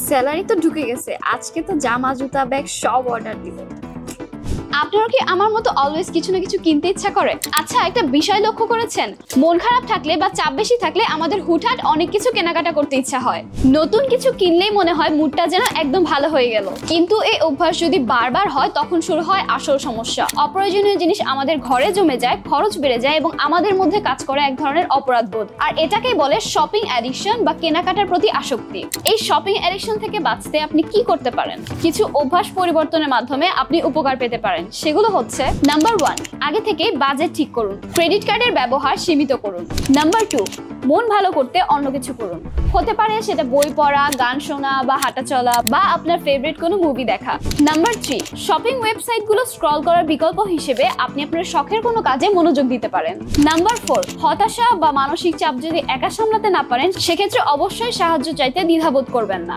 Salary তো ঢুকে গেছে, আজকে তো জামা জুতা ব্যাগ সব অর্ডার দিব। আপনারও কি আমার মতো অলওয়েজ কিছু না কিছু কিনতে ইচ্ছা করে? আচ্ছা, একটা বিষয় লক্ষ্য করেছেন, মন খারাপ থাকলে বা চাপ বেশি থাকলে আমাদের হুটহাট অনেক কিছু কেনাকাটা করতে ইচ্ছা হয়। নতুন কিছু কিনলেই মনে হয় মুডটা যেন একদম ভালো হয়ে গেল। কিন্তু এই অভ্যাস যদি বারবার হয় তখন শুরু হয় আসল সমস্যা। অপ্রয়োজনীয় জিনিস আমাদের ঘরে জমে যায়, খরচ বেড়ে যায় এবং আমাদের মধ্যে কাজ করে এক ধরনের অপরাধবোধ। আর এটাকেই বলে শপিং অ্যাডিকশন বা কেনাকাটার প্রতি আসক্তি। এই শপিং অ্যাডিকশন থেকে বাঁচতে আপনি কি করতে পারেন? কিছু অভ্যাস পরিবর্তনের মাধ্যমে আপনি উপকার পেতে পারেন। সেগুলো হচ্ছে, নাম্বার 1, আগে থেকে বাজেট ঠিক করুন। ক্রেডিট কার্ডের ব্যবহার সীমিত করুন। নাম্বার 2, মন ভালো করতে অন্য কিছু করুন। হতে পারে সেটা বই পড়া, গান শোনা বা হাঁটা চলা বা আপনার ফেভারিট কোনো মুভি দেখা। নাম্বার 3, শপিং ওয়েবসাইটগুলো স্ক্রল করার বিকল্প হিসেবে আপনি আপনার শখের কোনো কাজে মনোযোগ দিতে পারেন। নাম্বার 4, হতাশা বা মানসিক চাপ যদি একা সামলাতে না পারেন সেক্ষেত্রে অবশ্যই সাহায্য চাইতে দ্বিধাবোধ করবেন না।